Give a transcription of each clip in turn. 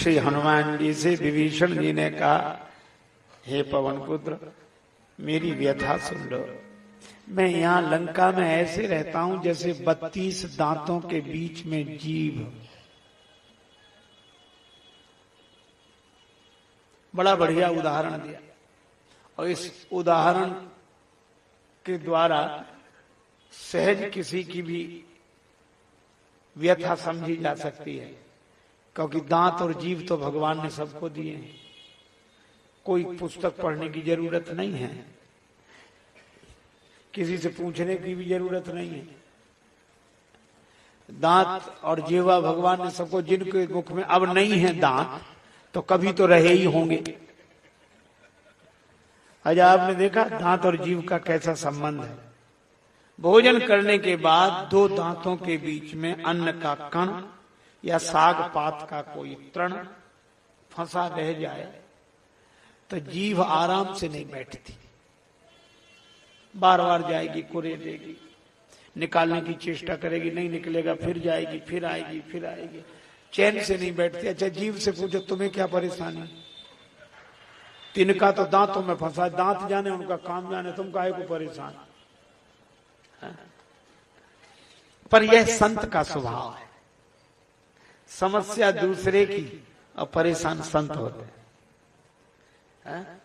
श्री हनुमान जी से विभीषण जी ने कहा, हे पवन पुत्र, मेरी व्यथा सुन लो। मैं यहाँ लंका में ऐसे रहता हूं जैसे 32 दांतों के बीच में जीभ। बड़ा बढ़िया उदाहरण दिया, और इस उदाहरण के द्वारा सहज किसी की भी व्यथा समझी जा सकती है, क्योंकि दांत और जीभ तो भगवान ने सबको दिए हैं। कोई पुस्तक पढ़ने की जरूरत नहीं है, किसी से पूछने की भी जरूरत नहीं है। दांत और जीवा भगवान ने सबको, जिनके मुख में अब नहीं है दांत तो कभी तो रहे ही होंगे। आज आपने देखा दांत और जीव का कैसा संबंध है। भोजन करने के बाद 2 दांतों के बीच में अन्न का कण या साग पात का कोई तृण फंसा रह जाए तो जीभ आराम से नहीं बैठती, बार बार जाएगी, कुरेदेगी, निकालने की चेष्टा करेगी, नहीं निकलेगा, फिर जाएगी, फिर आएगी, फिर आएगी, चैन से नहीं बैठती। अच्छा, जीभ से पूछो तुम्हें क्या परेशानी? तिनका तो दांतों में फंसा, दांत जाने उनका काम जाने, तुम काहे को परेशान? पर यह संत का स्वभाव है, समस्या दूसरे की और परेशान संत होते हैं।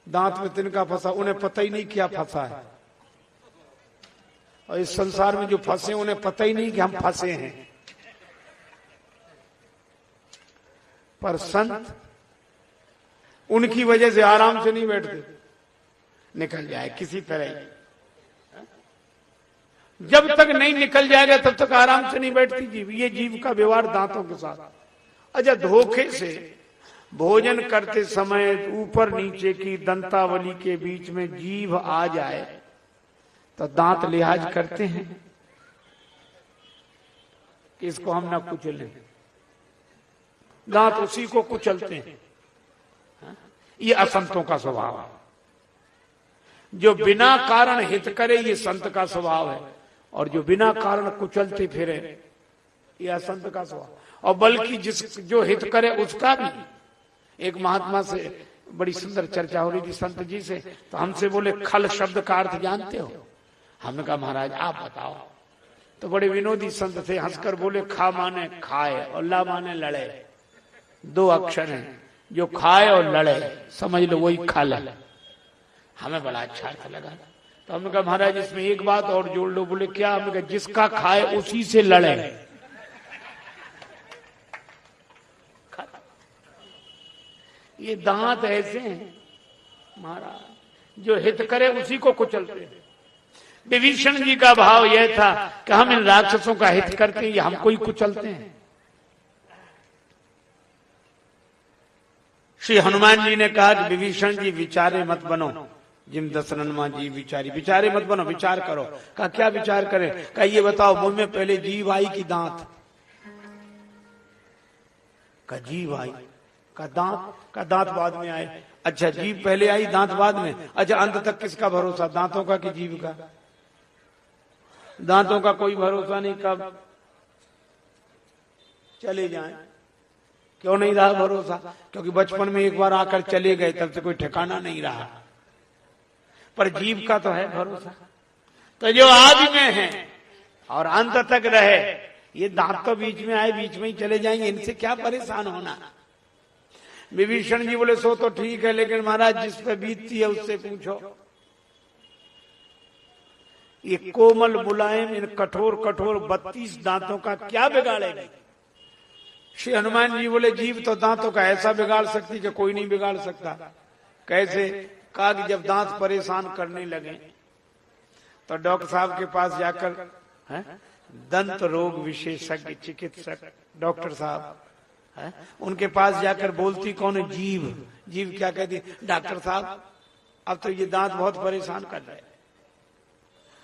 दांत में तिनका फंसा, उन्हें पता ही नहीं क्या फंसा है, और इस संसार में जो फंसे उन्हें पता ही नहीं कि हम फंसे हैं। पर संत उनकी वजह से आराम से नहीं बैठते, निकल जाए किसी तरह। जब तक नहीं निकल जाएगा तब तक आराम से नहीं बैठती जीव। ये जीव का व्यवहार दांतों के साथ। अच्छा, धोखे से भोजन करते समय ऊपर नीचे की दंतावली के बीच में जीभ आ जाए तो दांत लिहाज करते हैं कि इसको हम ना कुचलें, दांत उसी को कुचलते हैं। ये असंतों का स्वभाव है। जो बिना कारण हित करे ये संत का स्वभाव है, और जो बिना कारण कुचलते फिरे ये असंत का स्वभाव। और बल्कि जो हित करे उसका भी। एक महात्मा से बड़ी सुंदर चर्चा हो रही थी संत जी से, तो हमसे बोले खल शब्द का अर्थ जानते हो? हमने कहा महाराज आप बताओ। तो बड़े विनोदी संत थे, हंसकर बोले खा माने खाए और ला माने लड़े, 2 अक्षर हैं, जो खाए और लड़े समझ लो वही खल है। हमें बड़ा अच्छा अर्थ लगा। तो हमने कहा महाराज इसमें एक बात और जोड़ लो। बोले क्या? हमने कहा जिसका खाए उसी से लड़े। ये दांत ऐसे हैं महाराज, जो हित करे उसी को कुचलते हैं। विभीषण जी का भाव यह था कि हम इन राक्षसों का हित करते हैं, ये हमको ही कुचलते हैं। श्री हनुमान जी ने कहा कि विभीषण जी विचारे मत बनो, जिम दशरथमा जी विचारे मत बनो, विचार करो। कहा क्या विचार करें? कहा ये बताओ मुंह में पहले जीभ आई कि दांत? का जीभ आई। का दांत बाद में आए। अच्छा, जीभ पहले आई दांत बाद में। अच्छा, अंत तक किसका भरोसा, दांतों का कि जीभ का? दांतों का कोई भरोसा नहीं, कब चले जाएं। क्यों नहीं रहा भरोसा? क्योंकि बचपन में एक बार आकर चले गए, तब से कोई ठिकाना नहीं रहा। पर जीव का तो है भरोसा। तो जो आदि में है और अंत तक रहे, ये दांत तो बीच में आए, बीच में ही चले जाएंगे, इनसे क्या परेशान होना। विभीषण जी बोले सो तो ठीक है, लेकिन महाराज जिस पे बीतती है उससे पूछो। ये कोमल मुलायम इन कठोर 32 दांतों का क्या बिगाड़ेगी? श्री हनुमान जी बोले जीव तो दांतों का ऐसा बिगाड़ सकती कि कोई नहीं बिगाड़ सकता। कैसे? कहा कि जब दांत परेशान करने लगे तो डॉक्टर साहब के पास जाकर, दंत रोग विशेषज्ञ चिकित्सक डॉक्टर साहब, उनके पास जाकर बोलती कौन है? जीव। जीव क्या कहती? डॉक्टर साहब अब तो ये दांत बहुत परेशान कर रहे हैं।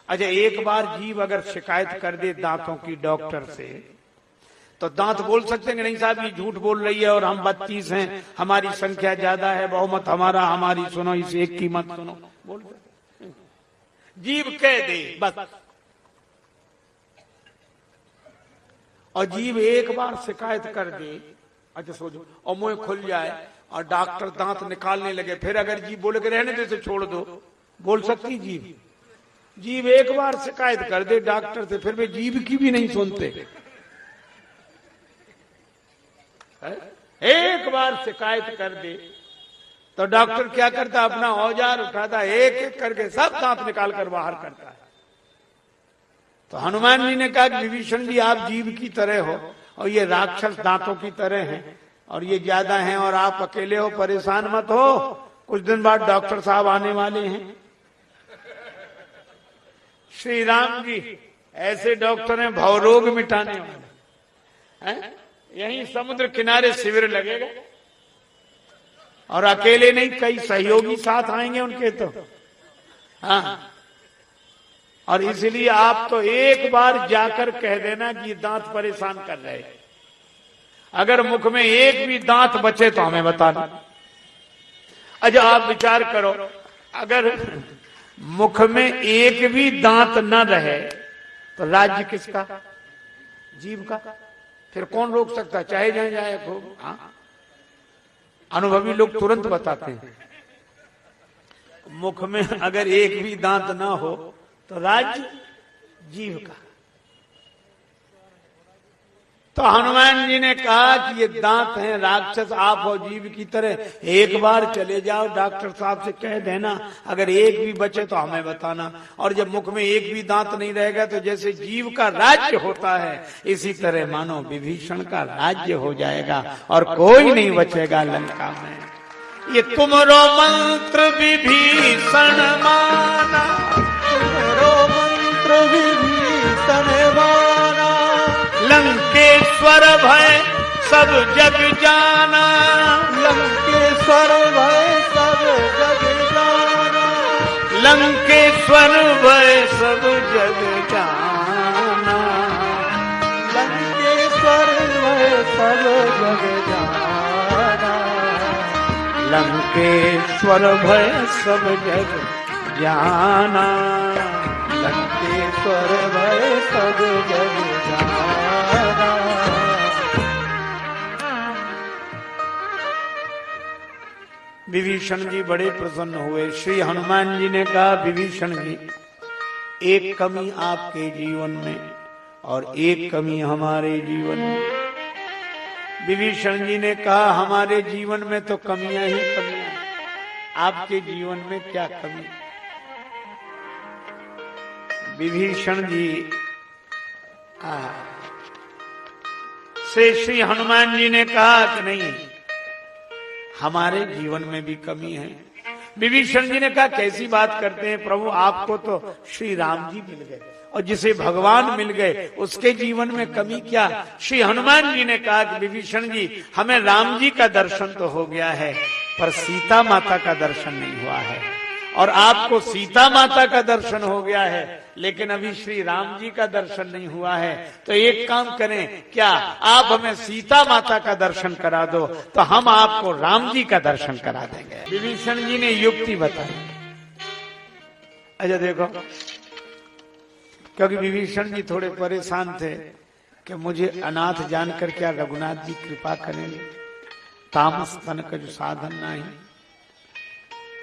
अच्छा, एक बार जीव अगर शिकायत कर दे दांतों की डॉक्टर से, तो दांत बोल सकते हैं कि नहीं साहब ये झूठ बोल रही है और हम 32 हैं, हमारी संख्या ज्यादा है, बहुमत हमारा, हमारी सुनो, इस एक की मत सुनो, बोल सकते? जीव कह दे बस। और जीव एक बार शिकायत कर दे अच्छा सोचो, और मुंह खुल जाए और डॉक्टर दांत निकालने लगे, फिर अगर जीभ बोले कि रहने दे तो छोड़ दो, बोल सकती जीभ? जीभ एक बार शिकायत कर दे डॉक्टर से, फिर वे जीभ की भी नहीं सुनते। एक बार शिकायत कर दे तो डॉक्टर क्या करता, अपना औजार उठाता, एक एक करके सब दांत निकाल कर बाहर करता है। तो हनुमान जी ने कहा कि विभीषण जी आप जीभ की तरह हो और ये राक्षस दांतों की तरह हैं, और ये ज्यादा हैं, और आप अकेले हो, परेशान मत हो, कुछ दिन बाद डॉक्टर साहब आने वाले हैं। श्री राम जी ऐसे डॉक्टर हैं, भवरोग मिटाने वाले हैं। यहीं समुद्र किनारे शिविर लगेगा, और अकेले नहीं, कई सहयोगी साथ आएंगे उनके। तो हाँ, और इसलिए आप तो एक बार जाकर कह देना कि दांत परेशान कर रहे हैं, अगर मुख में एक भी दांत बचे तो हमें बताना। अच्छा आप विचार करो, अगर मुख में एक भी दांत न रहे तो राज्य किसका? जीव का। फिर कौन रोक सकता, चाहे जाए जाए खूब। हाँ, अनुभवी लोग तुरंत बताते हैं, मुख में अगर एक भी दांत ना हो तो राज्य जीव का। तो हनुमान जी ने कहा कि ये दांत हैं राक्षस, आप हो जीव की तरह, एक बार चले जाओ डॉक्टर साहब से कह देना, अगर एक भी बचे तो हमें बताना। और जब मुख में एक भी दांत नहीं रहेगा तो जैसे जीव का राज्य होता है, इसी तरह मानो विभीषण का राज्य हो जाएगा और कोई नहीं बचेगा लंका में। ये तुमरो मंत्र विभीषण माना, तुमरो मंत्र विभीषण माना, लंकेश्वर भय सब जग जाना, लंकेश्वर भय सब जग जाना, लंकेश्वर भय सब जग जाना, लंकेश्वर भय सब जग जाना, लंकेश्वर भय सब जग जाना, लंकेश्वर भय सब जग जाना। विभीषण जी बड़े प्रसन्न हुए। श्री हनुमान जी ने कहा विभीषण जी, एक कमी आपके जीवन में और एक कमी हमारे जीवन में। विभीषण जी ने कहा हमारे जीवन में तो कमियां ही कमियां, आपके जीवन में क्या कमी? विभीषण जी से श्री हनुमान जी ने कहा कि नहीं, हमारे जीवन में भी कमी है। विभीषण जी ने कहा कैसी बात करते हैं प्रभु, आपको तो श्री राम जी मिल गए और जिसे भगवान मिल गए उसके जीवन में कमी क्या? श्री हनुमान जी ने कहा कि विभीषण जी, हमें राम जी का दर्शन तो हो गया है पर सीता माता का दर्शन नहीं हुआ है, और आपको सीता माता का दर्शन हो गया है लेकिन अभी श्री राम जी का दर्शन नहीं हुआ है। तो एक काम करें, क्या आप हमें सीता माता का दर्शन करा दो तो हम आपको राम जी का दर्शन करा देंगे। विभीषण जी ने युक्ति बताई। अच्छा देखो, क्योंकि विभीषण जी थोड़े परेशान थे कि मुझे अनाथ जानकर क्या रघुनाथ जी कृपा करेंगे, तामस तन का जो साधन नहीं।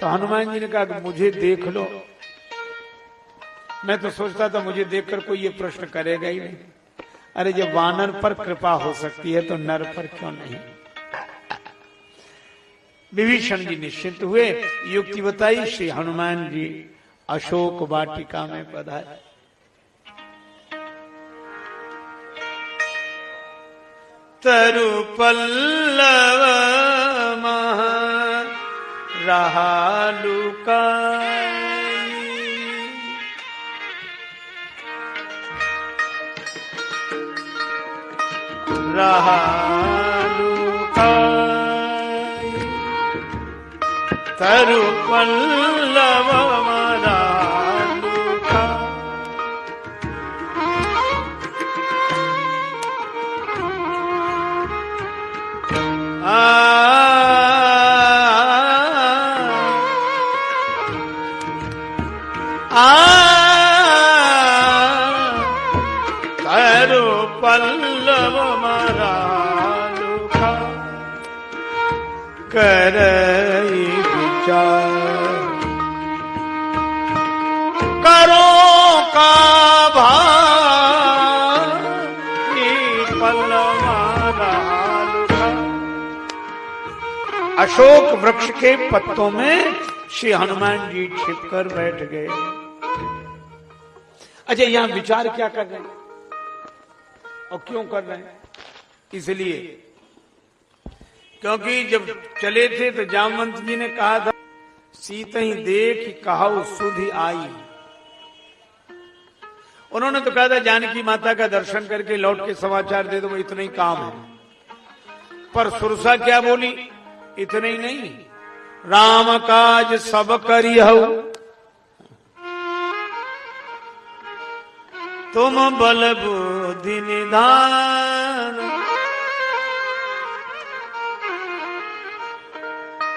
तो हनुमान जी ने कहा कि मुझे देख लो। मैं तो सोचता था मुझे देखकर कोई ये प्रश्न करेगा ही नहीं। अरे जब वानर पर कृपा हो सकती है तो नर पर क्यों नहीं? विभीषण जी निश्चिंत हुए, युक्ति बताई। श्री हनुमान जी अशोक वाटिका में पधारे। तरु पल्लव महा रहालुकाई, रहालुकाई, तरु पल्लव तरु पल्लव मरालुका। करई विचार करो का भाई पलवाना लुका। अशोक वृक्ष के पत्तों में श्री हनुमान जी छिपकर बैठ गए। अच्छा, यहां विचार क्या कर रहे हैं और क्यों कर रहे हैं? इसलिए क्योंकि जब चले थे तो जामवंत जी ने कहा था, सीता ही देख कहाऊ सुधि आई। उन्होंने तो कहा था जानकी माता का दर्शन करके लौट के समाचार दे दो, वो इतना ही काम है। पर सुरसा क्या बोली? इतना ही नहीं, राम काज सब करिहु तुम बल बुद्धि निधान।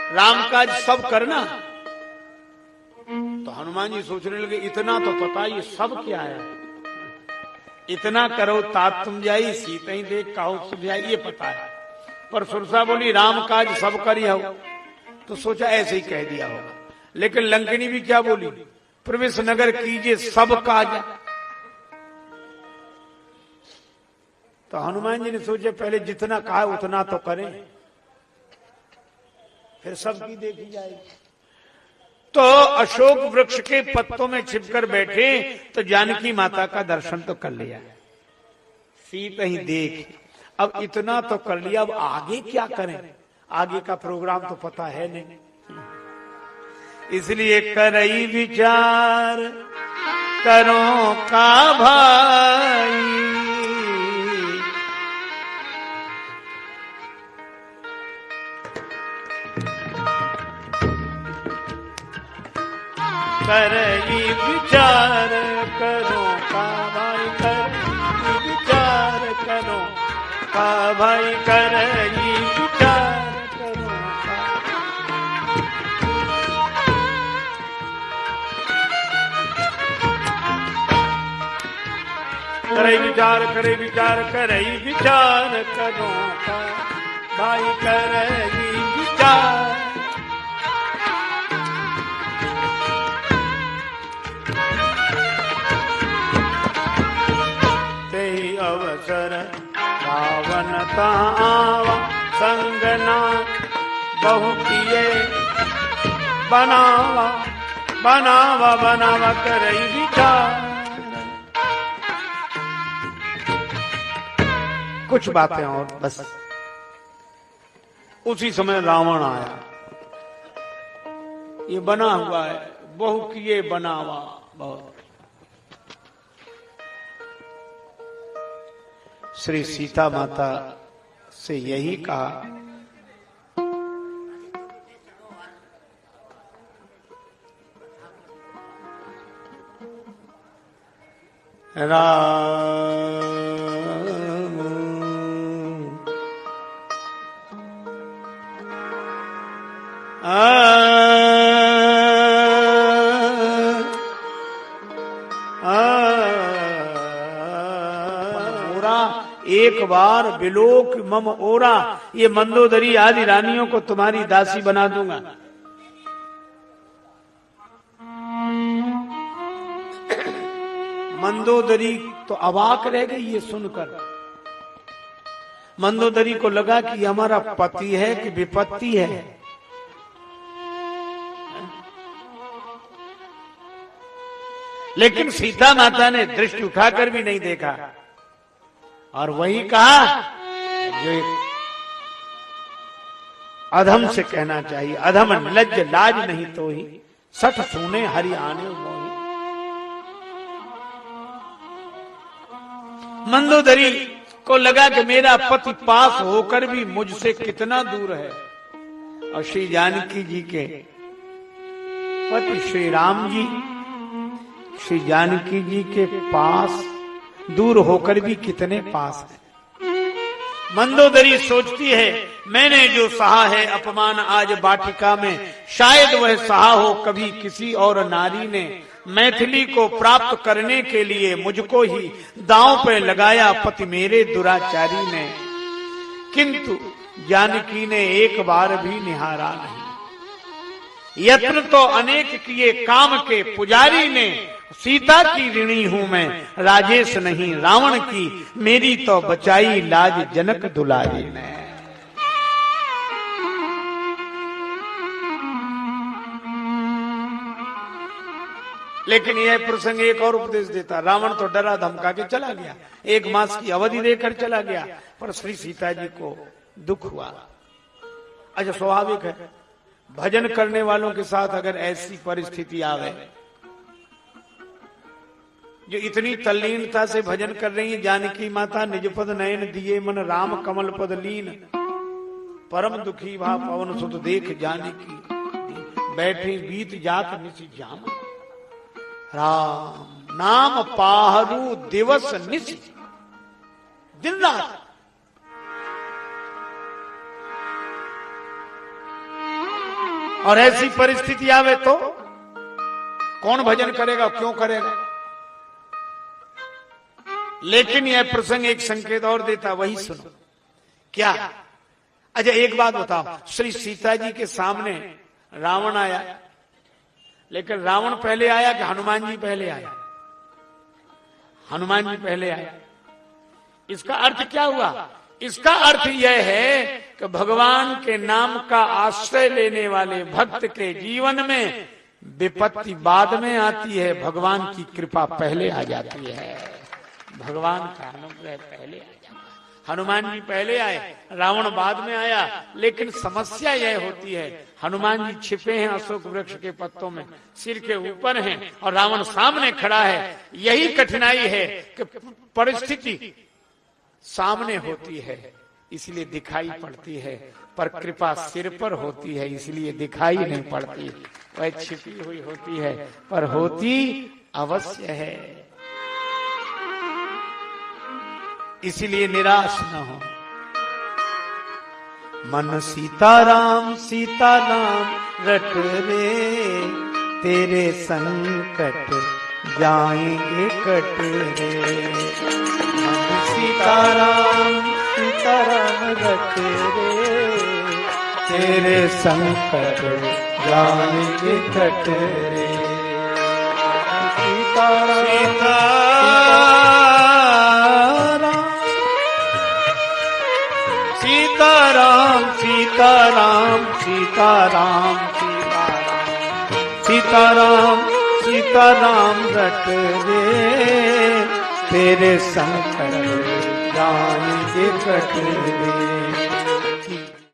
राम काज सब करना। तो हनुमान जी सोचने लगे, इतना तो पता, ये सब क्या है? इतना करो तात तुम जाई, सीता ही देख काहू सुझाई, ये पता है। पर सुरसा बोली राम काज सब करिहु, तो सोचा ऐसे ही कह दिया होगा। लेकिन लंकिनी भी क्या बोली? प्रवेश नगर कीजिए सब काज। तो हनुमान जी ने सोचा पहले जितना कहा उतना तो करें, फिर सबकी देखी जाएगी। तो अशोक वृक्ष के पत्तों में छिपकर बैठे तो जानकी माता का दर्शन तो कर लिया, सीता ही देख। अब इतना तो कर लिया, अब आगे क्या करें? आगे का प्रोग्राम तो पता है नहीं, इसलिए करई विचार करो का भाई। करई विचार करो का भाई, करई विचार करो का भाई, करई विचार करो का। करई विचार, करई विचार, करई विचार करो का भाई, करई विचार। अवसर पावन आवा संगना बहु किए बनावा बनावा बनावा करई विचार। कुछ बातें और बस। उसी समय रावण आया, ये बना हुआ है बहु किए बनावा बहुत। श्री सीता माता से यही कहा, राम एक बार बिलोक मम ओरा, ये मंदोदरी आदि रानियों को तुम्हारी दासी बना दूंगा। मंदोदरी तो अवाक रह गई ये सुनकर। मंदोदरी को लगा कि हमारा पति है कि विपत्ति है। लेकिन सीता माता ने दृष्टि उठाकर भी नहीं देखा और वही कहा जो एक अधम से कहना चाहिए, अधम लज्ज लाज नहीं तो ही सठ सुने हरि आने मोहि। मंदोदरी को लगा कि मेरा पति पास होकर भी मुझसे कितना दूर है, और श्री जानकी जी के पति श्री राम जी श्री जानकी जी के पास दूर होकर भी कितने पास है। मंदोदरी सोचती है मैंने जो सहा है अपमान आज वाटिका में, शायद वह सहा हो कभी किसी और नारी ने। मैथिली को प्राप्त करने के लिए मुझको ही दांव पे लगाया पति मेरे दुराचारी ने। किंतु जानकी ने एक बार भी निहारा नहीं। यत्न तो अनेक किए काम के पुजारी ने, सीता की ऋणी हूं मैं राजेश नहीं रावण की, मेरी तो बचाई लाज जनक दुलारी ने। लेकिन यह प्रसंग एक और उपदेश देता। रावण तो डरा धमका के चला गया, 1 मास की अवधि देकर चला गया, पर श्री सीता जी को दुख हुआ। अच्छा, स्वाभाविक है, भजन करने वालों के साथ अगर ऐसी परिस्थिति आवे, जो इतनी तल्लीनता से भजन कर रही है, जानकी माता निज पद नयन दिए मन राम कमल पद लीन, परम दुखी भा पवन सुत देख जानकी, बैठे बीत जात निशि जाम, राम नाम पाहरू दिवस निशि, दिन रात। और ऐसी परिस्थिति आवे तो कौन भजन करेगा, क्यों करेगा? लेकिन यह प्रसंग एक संकेत और देता, वही सुनो। क्या? अच्छा, एक बात बताओ, श्री सीता जी के सामने रावण आया, लेकिन रावण पहले आया कि हनुमान जी पहले आया? हनुमान जी पहले आया। इसका अर्थ क्या हुआ? इसका अर्थ यह है कि भगवान के नाम का आश्रय लेने वाले भक्त के जीवन में विपत्ति बाद में आती है, भगवान की कृपा पहले आ जाती है, भगवान का अनुग्रह पहले आ जाता है। हनुमान जी पहले आए, रावण बाद में आया। लेकिन समस्या यह होती है, हनुमान जी छिपे हैं अशोक वृक्ष के पत्तों में, सिर के ऊपर हैं और रावण सामने खड़ा है। यही कठिनाई है कि परिस्थिति सामने होती है इसलिए दिखाई पड़ती है, पर कृपा सिर पर होती है इसलिए दिखाई नहीं पड़ती। वह छिपी हुई होती है पर होती अवश्य है, इसलिए निराश न हो। मन सीताराम सीताराम रट रे, तेरे संकट जाएंगे कट रे। मन सीताराम सीताराम रट रे, तेरे संकट जाएंगे कट रे। सीताराम सीताराम सीताराम सीताराम सीताराम सीताराम रट रे, तेरे संकट जाएंगे कट रे।